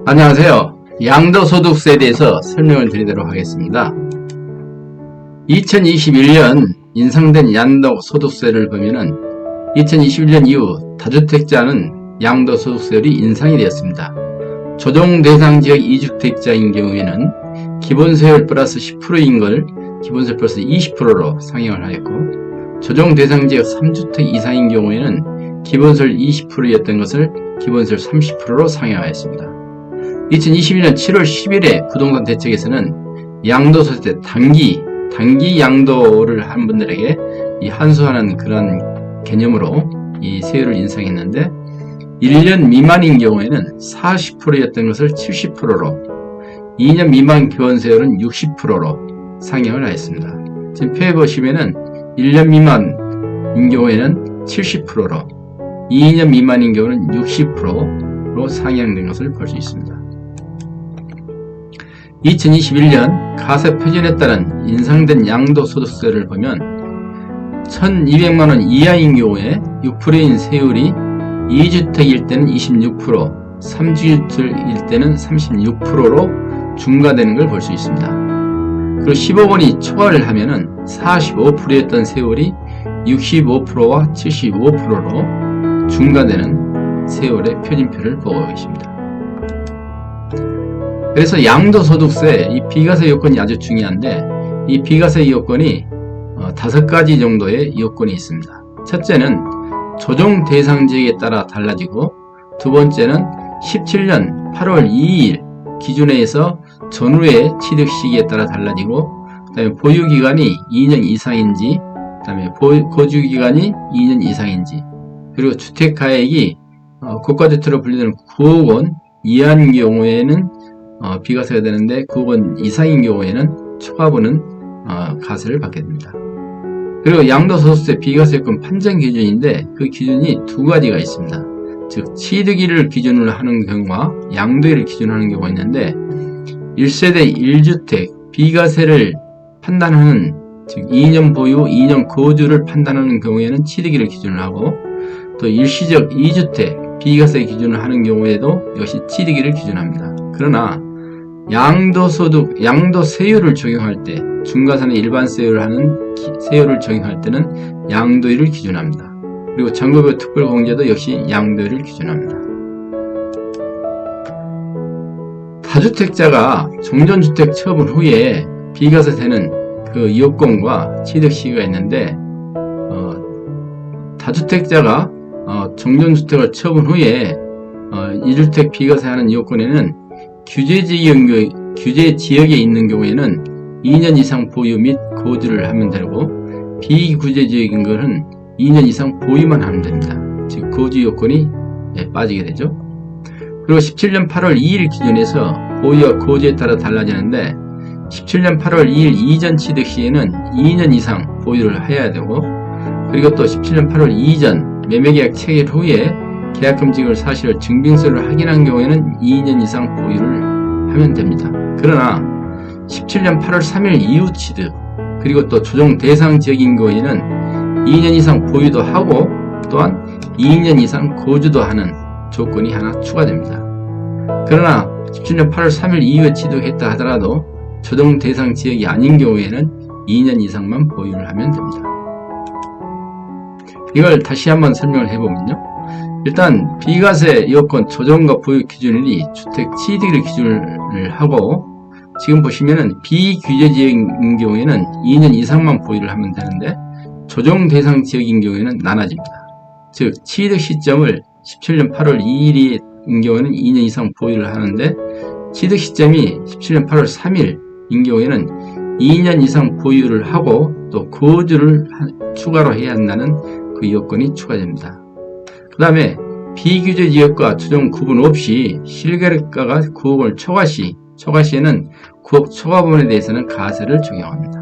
안녕하세요. 양도소득세에 대해서 설명을 드리도록 하겠습니다. 2021년 인상된 양도소득세를 보면은 2021년 이후 다주택자는 양도소득세율이 인상이 되었습니다. 조정 대상 지역 2주택자인 경우에는 기본세율 플러스 10%인 걸 기본세율 플러스 20%로 상향을 하였고, 조정 대상 지역 3주택 이상인 경우에는 기본세율 20%였던 것을 기본세율 30%로 상향하였습니다. 2021년 7월 10일에 부동산 대책에서는 양도소득세 단기 양도를 한 분들에게 이 환수하는 그런 개념으로 이 세율을 인상했는데, 1년 미만인 경우에는 40%였던 것을 70%로, 2년 미만 기본세율은 60%로 상향을 하였습니다. 지금 표에 보시면은 1년 미만인 경우에는 70%로, 2년 미만인 경우는 60%로 상향된 것을 볼 수 있습니다. 2021년 가세 표준에 따른 인상된 양도소득세를 보면 1200만원 이하인 경우에 6%인 세율이 2주택일 때는 26%, 3주택일 때는 36%로 중과되는 걸 볼 수 있습니다. 그리고 15원이 초과를 하면은 45%였던 세율이 65%와 75%로 중과되는 세율의 표준표를 보고 계십니다. 그래서 양도소득세, 이 비과세 요건이 아주 중요한데, 이 비과세 요건이 5가지 정도의 요건이 있습니다. 첫째는 조정 대상 지역에 따라 달라지고, 두 번째는 17년 8월 2일 기준에 해서 전후의 취득 시기에 따라 달라지고, 그 다음에 보유기간이 2년 이상인지, 그 다음에 거주기간이 2년 이상인지, 그리고 주택가액이 고가주택으로 분류되는 9억 원 이하인 경우에는 비과세가 되는데, 9억 원 이상인 경우에는 초과분은 과세를 받게 됩니다. 그리고 양도소득세 비과세 요건 판정 기준인데, 그 기준이 두 가지가 있습니다. 즉 취득일을 기준으로 하는 경우와 양도일을 기준으로 하는 경우가 있는데, 1세대 1주택 비과세를 판단하는, 즉 2년 보유, 2년 거주를 판단하는 경우에는 취득일을 기준으로 하고, 또 일시적 2주택 비과세 기준을 하는 경우에도 역시 취득일을 기준합니다. 그러나 양도세율을 적용할 때, 중과산의 일반세율을 하는 세율을 적용할 때는 양도일을 기준합니다. 그리고 전국의 특별공제도 역시 양도일을 기준합니다. 다주택자가 종전주택 처분 후에 비과세 되는 그 요건과 취득 시기가 있는데, 다주택자가 종전주택을 처분 후에 1주택 비과세하는 요건에는 규제 지역에 있는 경우에는 2년 이상 보유 및 거주를 하면 되고, 비규제 지역인 것은 2년 이상 보유만 하면 됩니다. 즉 거주 요건이 빠지게 되죠. 그리고 17년 8월 2일 기준에서 보유와 거주에 따라 달라지는데, 17년 8월 2일 이전 취득 시에는 2년 이상 보유를 해야 되고, 그리고 또 17년 8월 이전 매매계약 체결 후에 계약금지를 사실을 증빙서를 확인한 경우에는 2년 이상 보유를 하면 됩니다. 그러나 17년 8월 3일 이후 취득, 그리고 또 조정 대상 지역인 경우에는 2년 이상 보유도 하고, 또한 2년 이상 거주도 하는 조건이 하나 추가됩니다. 그러나 17년 8월 3일 이후에 취득했다 하더라도 조정 대상 지역이 아닌 경우에는 2년 이상만 보유를 하면 됩니다. 이걸 다시 한번 설명을 해보면요. 일단 비과세 요건 조정과 보유 기준일이 주택 취득일을 기준을 하고, 지금 보시면은 비규제 지역인 경우에는 2년 이상만 보유를 하면 되는데, 조정 대상 지역인 경우에는 나눠집니다. 즉 취득 시점을 17년 8월 2일인 경우에는 2년 이상 보유를 하는데, 취득 시점이 17년 8월 3일인 경우에는 2년 이상 보유를 하고 또 거주를 추가로 해야 한다는 그 요건이 추가됩니다. 그 다음에 비규제 지역과 조정 구분 없이 실거래가가 9억을 초과 시에는 9억 초과분에 대해서는 과세를 적용합니다.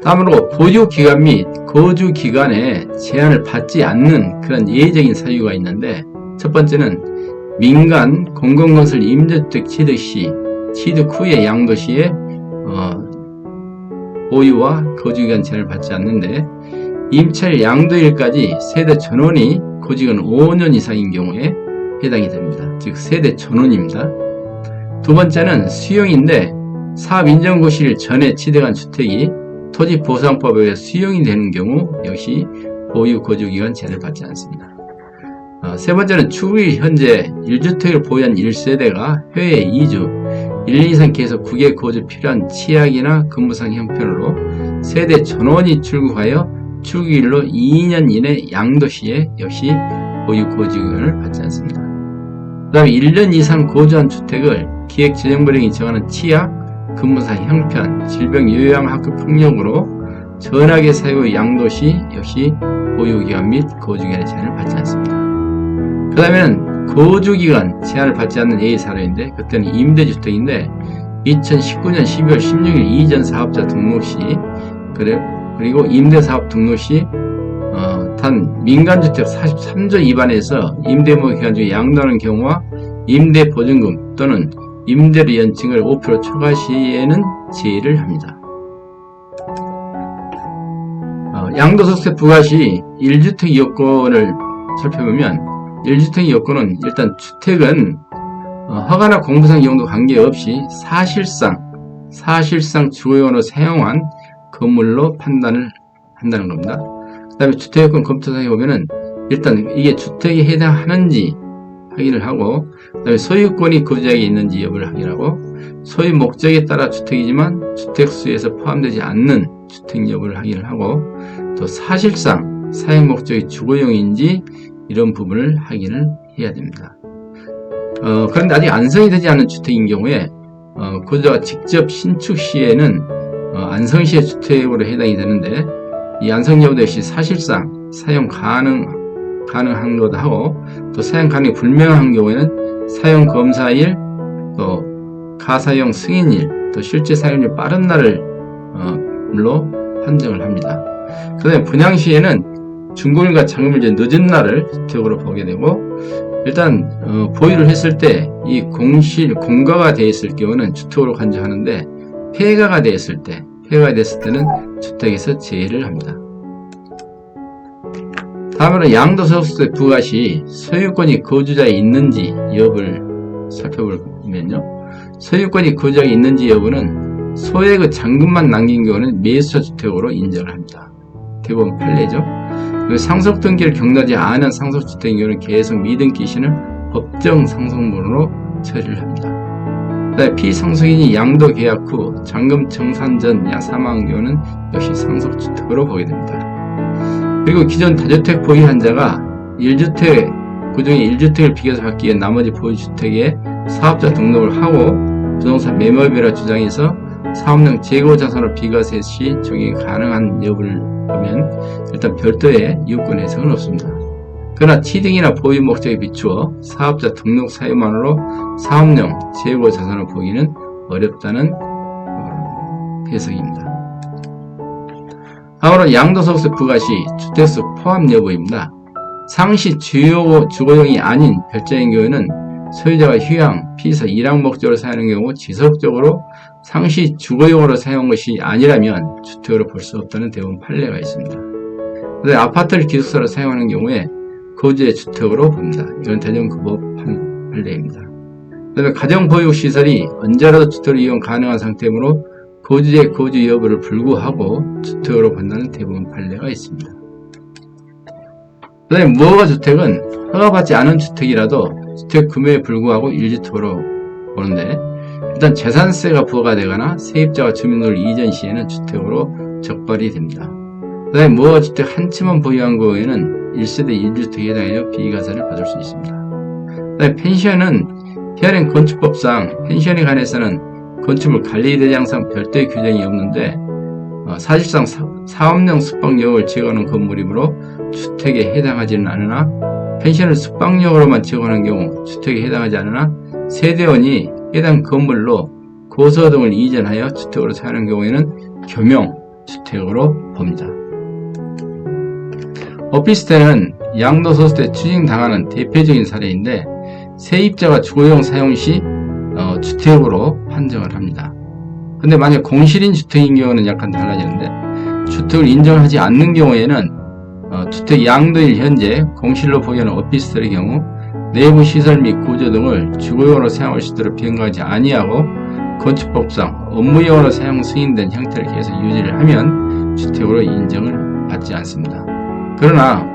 다음으로 보유기간 및 거주기간에 제한을 받지 않는 그런 예외적인 사유가 있는데, 첫 번째는 민간 공공건설 임대주택 취득 시, 취득 후에 양도 시에 보유와 거주기간 제한을 받지 않는데, 임차일 양도일까지 세대 전원이 거주기간 5년 이상인 경우에, 해당이 됩니다. 즉 세대 전원입니다. 두 번째는 수용인데 사업 인정고시일 전에 취득한 주택이 토지보상법에 의해 수용이 되는 경우 역시 보유 거주기간 제한을 받지 않습니다. 세 번째는 추후에 현재 1주택을 보유한 1세대가 해외에 2주, 1년 이상 계속 국외 거주 필요한 치약이나 근무상 형편으로 세대 전원이 출국하여 출국일로 2년 이내 양도시에 역시 보유 거주기간을 받지 않습니다. 그 다음에 1년 이상 거주한 주택을 기획재정부령이 정하는 치약, 근무상 형편, 질병, 요양, 학교 폭력으로 전하게 사유 양도시 역시 보유기간 및 거주기간의 제한을 받지 않습니다. 그 다음에는 거주기간 제한을 받지 않는 예외 사례인데 그때는 임대주택인데 2019년 12월 16일 이전 사업자 등록 시 그리고 임대사업 등록 시 단 민간주택 43조 위반해서 임대모 기간 중에 양도하는 경우와 임대보증금 또는 임대료 연증을 5% 초과 시에는 제외를 합니다. 양도소득세 부과 시 1주택 요건을 살펴보면 1주택 요건은 일단 주택은 허가나 공부상 이용도 관계없이 사실상 주거용으로 사용한 건물로 판단을 한다는 겁니다. 그 다음에 주택요건 검토상에 보면은 일단 이게 주택에 해당하는지 확인을 하고 그 다음에 소유권이 거주지역에 있는지 여부를 확인하고 소유 목적에 따라 주택이지만 주택수에서 포함되지 않는 주택 여부를 확인을 하고 또 사실상 사용 목적이 주거용인지 이런 부분을 확인을 해야 됩니다. 그런데 아직 안성이 되지 않은 주택인 경우에 거주자가 직접 신축 시에는 안성시의 주택으로 해당이 되는데 이 안성 여부 역시 사실상 사용 가능한 것도 하고 또 사용 가능이 불명한 경우에는 사용 검사일 또 가사용 승인일 또 실제 사용일 빠른 날로 판정을 합니다. 그 다음에 분양 시에는 준공일과 잔금일제 늦은 날을 주택으로 보게 되고 일단 보유를 했을 때 이 공가가 되어 있을 경우는 주택으로 간주하는데 폐가가 됐을 때는 주택에서 제외를 합니다. 다음으로 양도소득세 부과 시 소유권이 거주자에 있는지 여부를 살펴보면요. 소유권이 거주자에 있는지 여부는 소액의 잔금만 남긴 경우는 매수자 주택으로 인정을 합니다. 대법원 판례죠. 상속등기를 경로하지 않은 상속주택인 경우는 계속 미등기 시는 법정 상속물로 처리를 합니다. 그다음에 피상속인이 양도 계약 후 잔금 청산 전 사망한 경우는 역시 상속주택으로 보게 됩니다. 그리고 기존 다주택 보유한 자가 1주택, 그중에 1주택을 비교해서 받기 위해 나머지 보유주택에 사업자 등록을 하고 부동산 매매업이라 주장해서 사업용 재고자산으로 비과세 시 적용이 가능한 여부를 보면 일단 별도의 요건 해석은 없습니다. 그러나 취득이나 보유 목적에 비추어 사업자 등록 사유만으로 사업용 재고자산을 보기는 어렵다는 해석입니다. 다음으로 양도소득세 부과 시 주택수 포함 여부입니다. 상시 주요 주거용이 아닌 별자인 경우에는 소유자가 휴양, 피서, 일학 목적으로 사용하는 경우 지속적으로 상시 주거용으로 사용한 것이 아니라면 주택으로 볼 수 없다는 대법원 판례가 있습니다. 그다음에 아파트를 기숙사로 사용하는 경우에 거주의 주택으로 봅니다. 이건 대전구법 판례입니다. 그다음에 가정보육시설이 언제라도 주택을 이용 가능한 상태이므로 거주지의 거주 여부를 불구하고 주택으로 본다는 대법원 판례가 있습니다. 그 다음에 무허가 주택은 허가받지 않은 주택이라도 주택 구매에 불구하고 1주택으로 보는데 일단 재산세가 부과가 되거나 세입자가 주민등록을 이전 시에는 주택으로 적발이 됩니다. 그 다음에 무허가 주택 한 채만 보유한 경우에는 1세대 1주택에 해당하여 비과세를 받을 수 있습니다. 그 다음에 펜션은 현행 건축법상 펜션에 관해서는 건축물 관리 대장상 별도의 규정이 없는데 사실상 사업용 숙박용을 제거하는 건물이므로 주택에 해당하지는 않으나 펜션을 숙박용으로만 제거하는 경우 주택에 해당하지 않으나 세대원이 해당 건물로 고서 등을 이전하여 주택으로 사용하는 경우에는 겸용 주택으로 봅니다. 오피스텔은 양도소득세 추징당하는 대표적인 사례인데 세입자가 주거용 사용 시 주택으로 판정을 합니다. 근데 만약 공실인 주택인 경우는 약간 달라지는데 주택을 인정하지 않는 경우에는 주택 양도일 현재 공실로 보유하는 오피스텔의 경우 내부 시설 및 구조 등을 주거용으로 사용할 수 있도록 변경하지 아니하고 건축법상 업무용으로 사용 승인된 형태를 계속 유지를 하면 주택으로 인정을 받지 않습니다. 그러나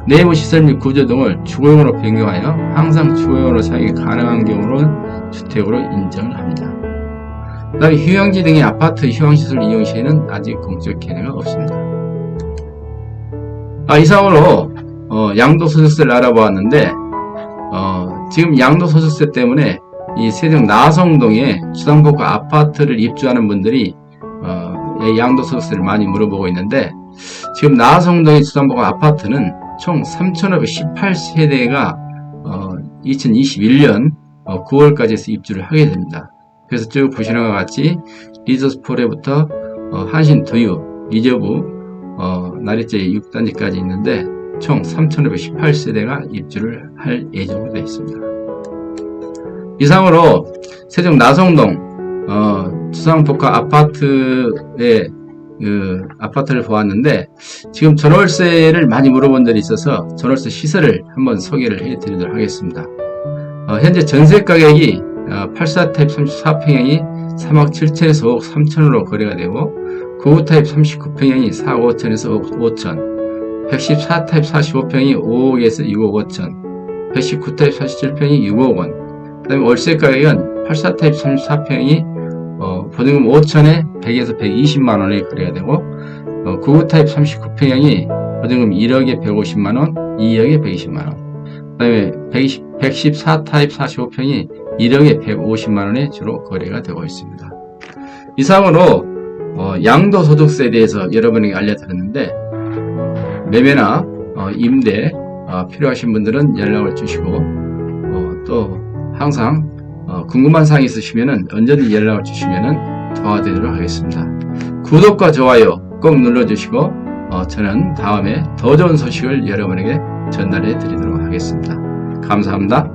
내부 시설 및 구조 등을 주거용으로 변경하여 항상 주거용으로 사용이 가능한 경우는 주택으로 인정을 합니다. 그 다음에 휴양지 등의 아파트 휴양시설 이용 시에는 아직 공적 견해가 없습니다. 이상으로 양도소득세를 알아보았는데 지금 양도소득세 때문에 이 세종 나성동에 주상복합 아파트를 입주하는 분들이 양도소득세를 많이 물어보고 있는데, 지금 나성동의 주상복합 아파트는 총 3,518세대가 2021년 9월까지 해서 입주를 하게 됩니다. 그래서 쭉 보시는 것 같이 리조스 포레부터 한신두유, 리저브, 나리제 6단지까지 있는데 총 3,518세대가 입주를 할 예정으로 되어 있습니다. 이상으로 세종 나성동 주상복합 아파트의 아파트를 보았는데, 지금 전월세를 많이 물어본 분들이 있어서 전월세 시세를 한번 소개를 해드리도록 하겠습니다. 현재 전세 가격이 84 타입 34평형이 3억 7천에서 5억 3천으로 거래가 되고, 99 타입 39평형이 4억 5천에서 5억 5천, 114 타입 45평이 5억에서 6억 5천, 119 타입 47평이 6억 원. 그 다음에 월세 가격은 84 타입 34평이 보증금 5천에 100에서 120만원에 거래가 되고, 99 타입 39평형이 보증금 1억에 150만원, 2억에 120만원. 그 다음에 114 타입 45평이 1억에 150만원에 주로 거래가 되고 있습니다. 이상으로 양도소득세에 대해서 여러분에게 알려드렸는데, 매매나 임대 필요하신 분들은 연락을 주시고, 또 항상 궁금한 사항이 있으시면 언제든지 연락을 주시면 도와드리도록 하겠습니다. 구독과 좋아요 꼭 눌러주시고 저는 다음에 더 좋은 소식을 여러분에게 전달해 드리도록 하겠습니다. 감사합니다.